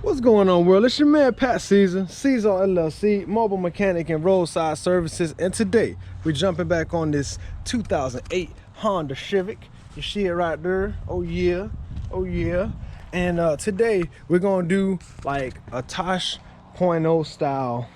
What's going on, world? It's your man Pat Caesar LLC, mobile mechanic and roadside services. And today we're jumping back on this 2008 Honda Civic. You see it right there. Oh yeah, oh yeah. And today we're gonna do like a Tosh.o style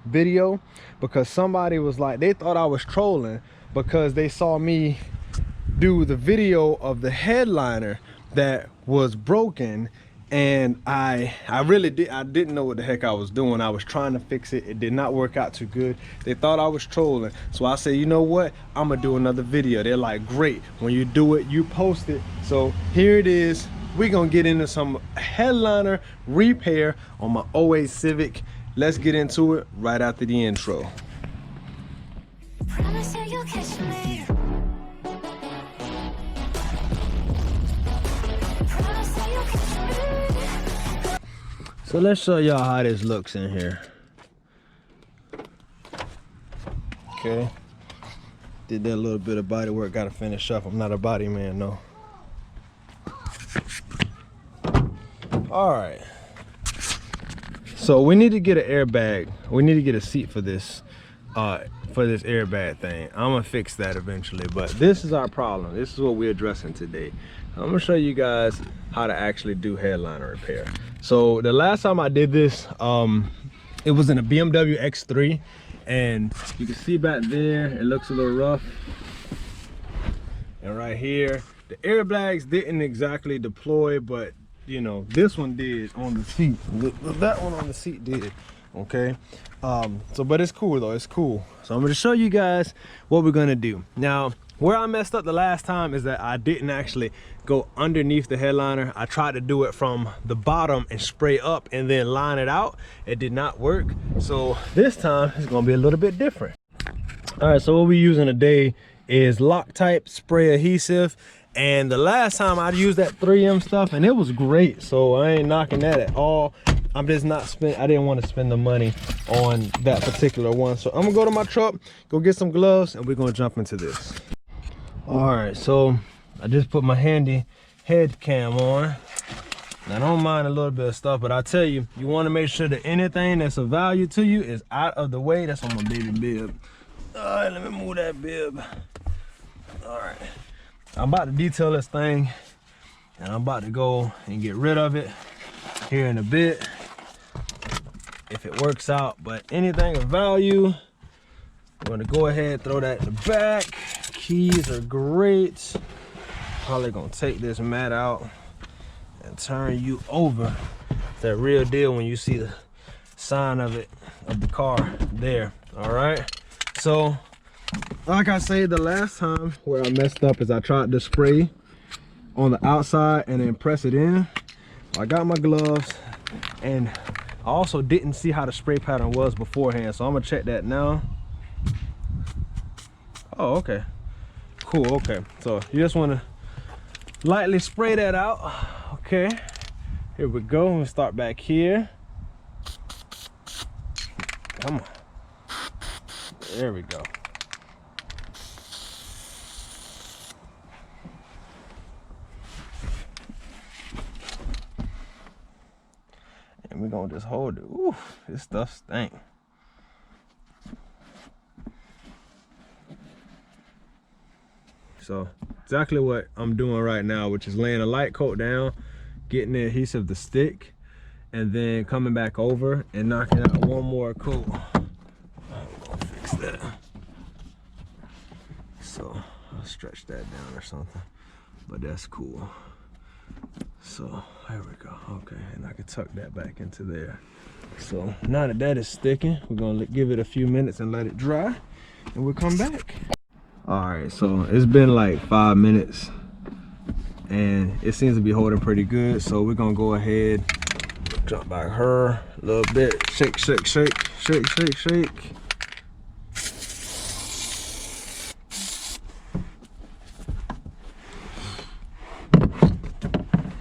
video, because somebody was like, they thought I was trolling because they saw me do the video of the headliner that was broken. And I didn't know what the heck I was doing. I was trying to fix it. It did not work out too good. They thought I was trolling. So I said, you know what? I'm gonna do another video. They're like, great. When you do it, you post it. So here it is. We're gonna get into some headliner repair on my 08 Civic. Let's get into it right after the intro. Promise that you'll catch me. Promise that you'll catch me. So let's show y'all how this looks in here. Okay. Did that little bit of body work, gotta finish up. I'm not a body man, no. All right. So we need to get an airbag. We need to get a seat for this airbag thing. I'm gonna fix that eventually, but this is our problem. This is what we're addressing today. I'm gonna show you guys how to actually do headliner repair. So the last time I did this, it was in a BMW X3, and you can see back there, it looks a little rough. And right here, the airbags didn't exactly deploy, but you know, this one did on the seat. That one on the seat did, okay? But it's cool though, it's cool. So I'm gonna show you guys what we're gonna do. Now, where I messed up the last time is that I didn't actually go underneath the headliner. I tried to do it from the bottom and spray up and then line it out. It did not work. So this time it's gonna be a little bit different. All right, so what we're using today is Loctite spray adhesive. And the last time I used that 3M stuff and it was great. So I ain't knocking that at all. I'm just not I didn't want to spend the money on that particular one. So I'm gonna go to my truck, go get some gloves, and we're gonna jump into this. All right, so I just put my handy head cam on. Now, I don't mind a little bit of stuff, but I tell you, you want to make sure that anything that's of value to you is out of the way. That's on my baby bib. All right, let me move that bib. All right, I'm about to detail this thing, and I'm about to go and get rid of it here in a bit, if it works out. But anything of value, I'm gonna go ahead, throw that in the back. Keys are great. Probably gonna take this mat out and turn you over. It's that real deal when you see the sign of it, of the car there. All right, so like I said, the last time where I messed up is I tried to spray on the outside and then press it in. I got my gloves, and I also didn't see how the spray pattern was beforehand, so I'm gonna check that now. Oh, okay, cool. Okay, so you just want to lightly spray that out. Okay, here we go. We'll start back here. Come on, there we go. And we're gonna just hold it. Ooh, this stuff stinks. So exactly what I'm doing right now, which is laying a light coat down, getting the adhesive to stick, and then coming back over and knocking out one more coat. I'm gonna fix that. So I'll stretch that down or something, but that's cool. So there we go. Okay, and I can tuck that back into there. So now that that is sticking, we're gonna give it a few minutes and let it dry, and we'll come back. All right, so it's been like 5 minutes and it seems to be holding pretty good. So we're gonna go ahead, jump back her a little bit, shake, shake, shake, shake, shake, shake.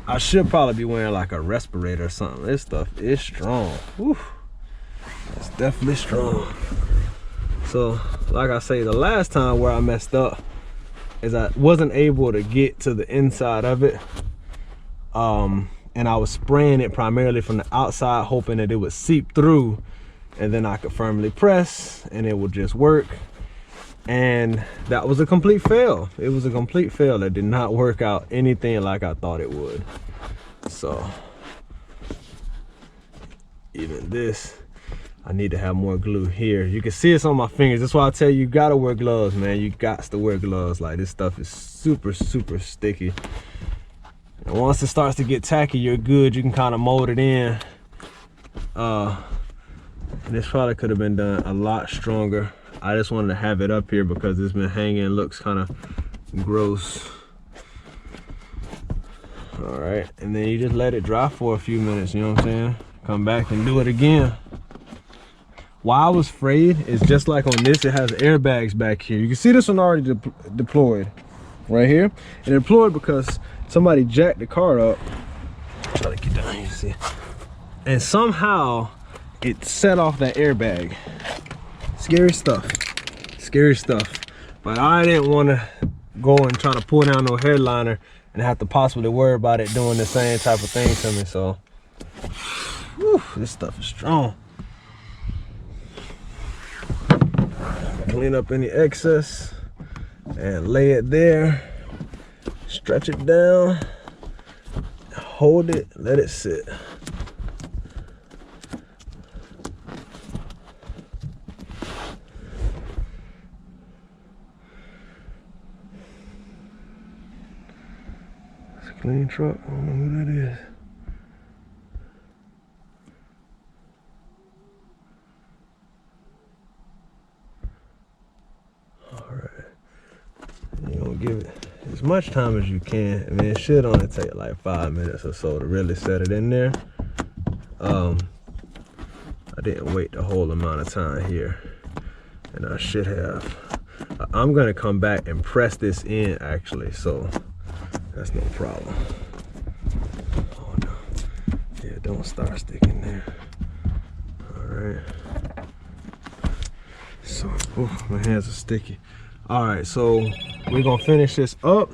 I should probably be wearing like a respirator or something. This stuff is strong. Whew. It's definitely strong. So like I say, the last time where I messed up is I wasn't able to get to the inside of it. and I was spraying it primarily from the outside, hoping that it would seep through, and then I could firmly press and it would just work. And that was a complete fail. It was a complete fail. It did not work out anything like I thought it would. So even this, I need to have more glue here. You can see it's on my fingers. That's why I tell you, you gotta wear gloves, man. You got to wear gloves. Like, this stuff is super sticky. And once it starts to get tacky, you're good. You can kind of mold it in. This probably could have been done a lot stronger. I just wanted to have it up here because it's been hanging. It looks kind of gross. All right, and then you just let it dry for a few minutes, you know what I'm saying? Come back and do it again. Why I was afraid is just like on this, it has airbags back here. You can see this one already deployed right here. And it deployed because somebody jacked the car up. Try to get down here, see. And somehow it set off that airbag. Scary stuff, scary stuff. But I didn't want to go and try to pull down no headliner and have to possibly worry about it doing the same type of thing to me. So, whew, this stuff is strong. Clean up any excess and lay it there. Stretch it down, hold it, let it sit. Clean truck, I don't know who that is. All right, you're gonna give it as much time as you can. I mean, it should only take like 5 minutes or so to really set it in there. I didn't wait the whole amount of time here, and I should have. I'm gonna come back and press this in actually, so that's no problem. Oh no. Yeah, don't start sticking there. All right. So, ooh, my hands are sticky. All right, so we're gonna finish this up.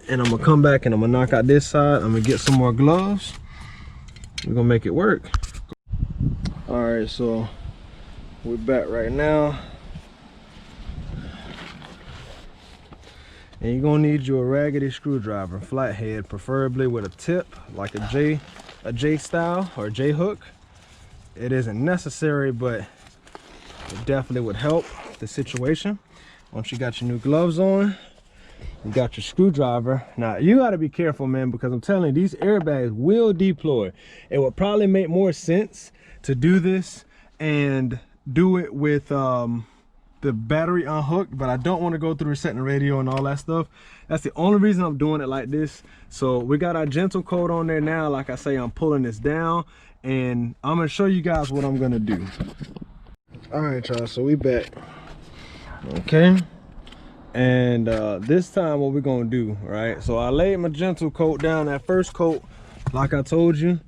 And I'm gonna come back and I'm gonna knock out this side. I'm gonna get some more gloves. We're gonna make it work. All right, so we're back right now. And you're gonna need you a raggedy screwdriver, flathead, preferably with a tip, like a J style or J hook. It isn't necessary, but it definitely would help the situation. Once you got your new gloves on, you got your screwdriver. Now you gotta be careful, man, because I'm telling you, these airbags will deploy. It would probably make more sense to do this and do it with the battery unhooked, but I don't want to go through resetting the radio and all that stuff. That's the only reason I'm doing it like this. So we got our gentle coat on there now. Like I say, I'm pulling this down and I'm gonna show you guys what I'm gonna do. All right, y'all, so we back. Okay, and this time what we're gonna do, right? So I laid my gentle coat down, that first coat, like I told you.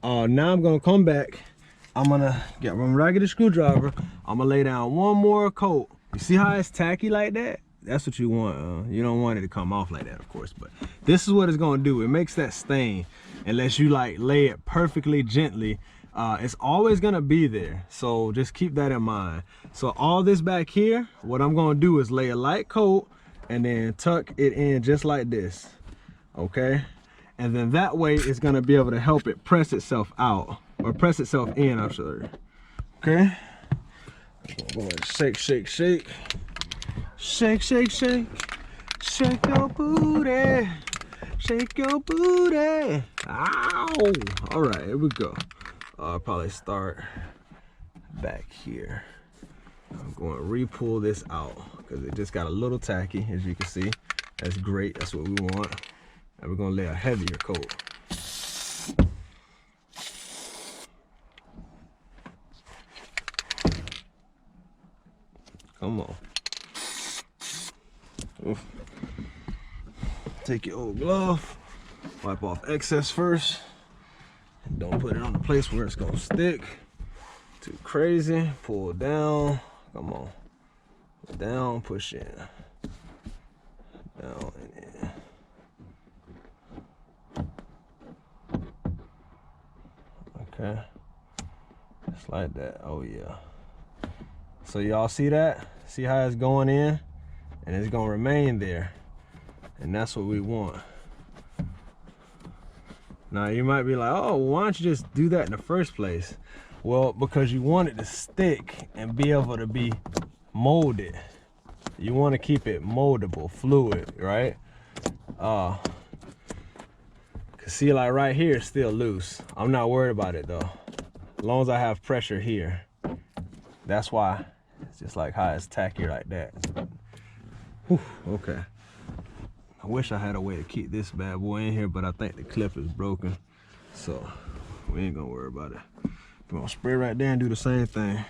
Now I'm gonna come back. I'm gonna get my raggedy screwdriver. I'm gonna lay down one more coat. You see how it's tacky like that? That's what you want. You don't want it to come off like that, of course, but this is what it's gonna do. It makes that stain unless you like lay it perfectly gently. It's always gonna be there, so just keep that in mind. So all this back here, what I'm gonna do is lay a light coat and then tuck it in just like this, okay? And then that way it's gonna be able to help it press itself out, or press itself in, I'm sorry. Okay? I'm gonna shake, shake, shake. Shake, shake, shake. Shake your booty. Shake your booty. Ow! All right, here we go. I'll probably start back here. I'm going to re-pull this out because it just got a little tacky, as you can see. That's great, that's what we want. And we're gonna lay a heavier coat. Come on. Oof. Take your old glove, wipe off excess first. And don't put it on the place where it's gonna stick. Too crazy. Pull down. Come on. Down, push in. Down and in. Okay, just like that. Oh yeah. So y'all see that? See how it's going in? And it's gonna remain there. And that's what we want. Now you might be like, oh, why don't you just do that in the first place? Well, because you want it to stick and be able to be molded. You want to keep it moldable, fluid, right? Cause see, like right here, it's still loose. I'm not worried about it though. As long as I have pressure here. That's why it's just like how it's tacky like that. Whew, okay. I wish I had a way to keep this bad boy in here, but I think the clip is broken. So we ain't gonna worry about it. We're gonna spray right there and do the same thing.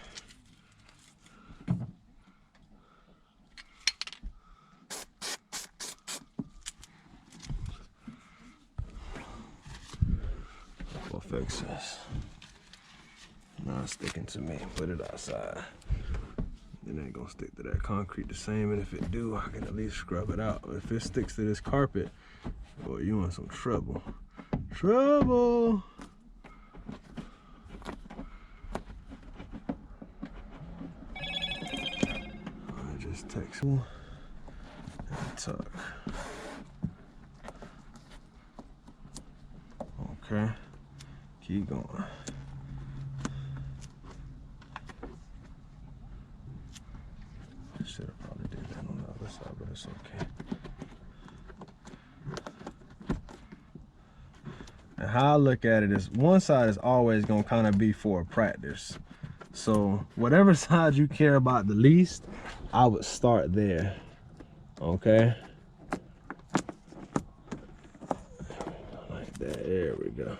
We'll fix this. Now it's sticking to me. Put it outside. It ain't gonna stick to that concrete the same, and if it do, I can at least scrub it out. But if it sticks to this carpet, boy, you in some trouble. Trouble! I just text one and tuck. Okay, keep going. Should have probably did that on the other side, but it's okay. And how I look at it is, one side is always gonna kind of be for practice. So whatever side you care about the least, I would start there. Okay. Like that. There we go.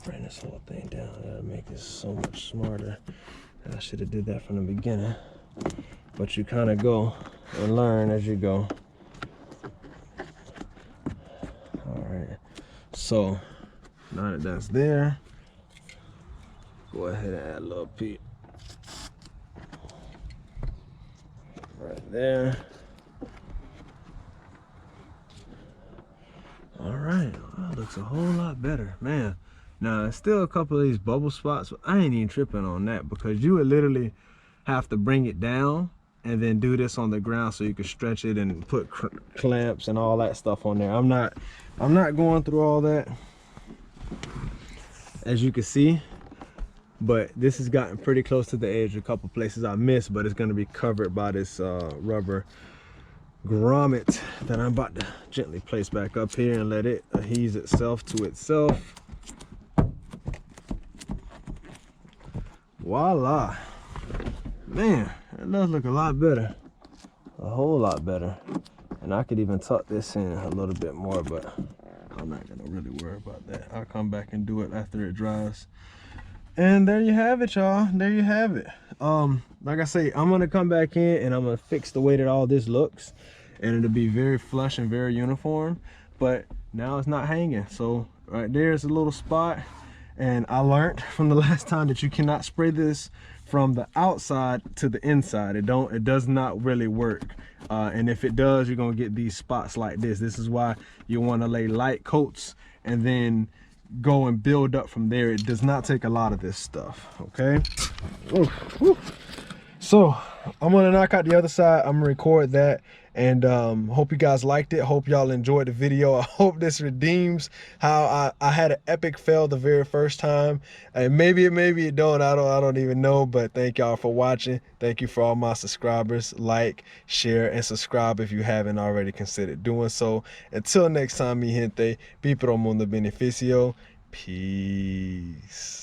Bring this whole thing down. That'll make it so much smarter. I should have did that from the beginning. But you kind of go and learn as you go. All right. So now that that's there, go ahead and add a little peat right there. All right, well, that looks a whole lot better, man. Now, there's still a couple of these bubble spots, but I ain't even tripping on that because you would literally have to bring it down and then do this on the ground so you can stretch it and put clamps and all that stuff on there. I'm not going through all that, as you can see, but this has gotten pretty close to the edge. A couple places I missed, but it's going to be covered by this rubber grommet that I'm about to gently place back up here and let it adhere itself to itself. Voila, man, that does look a lot better, a whole lot better. And I could even tuck this in a little bit more, but I'm not gonna really worry about that. I'll come back and do it after it dries. And there you have it, y'all. There you have it. Like I say, I'm gonna come back in and I'm gonna fix the way that all this looks, and it'll be very flush and very uniform. But now it's not hanging, so right there's a little spot. And I learned from the last time that you cannot spray this from the outside to the inside. It does not really work. And if it does, you're gonna get these spots like this. This is why you want to lay light coats and then go and build up from there. It does not take a lot of this stuff, okay? Ooh. So I'm gonna knock out the other side. I'm gonna record that, and hope you guys liked it. Hope y'all enjoyed the video. I hope this redeems how I had an epic fail the very first time, and maybe it don't. I don't even know. But thank y'all for watching. Thank you for all my subscribers. Like, share, and subscribe if you haven't already considered doing so. Until next time, mi gente, pi pro mundo beneficio. Peace.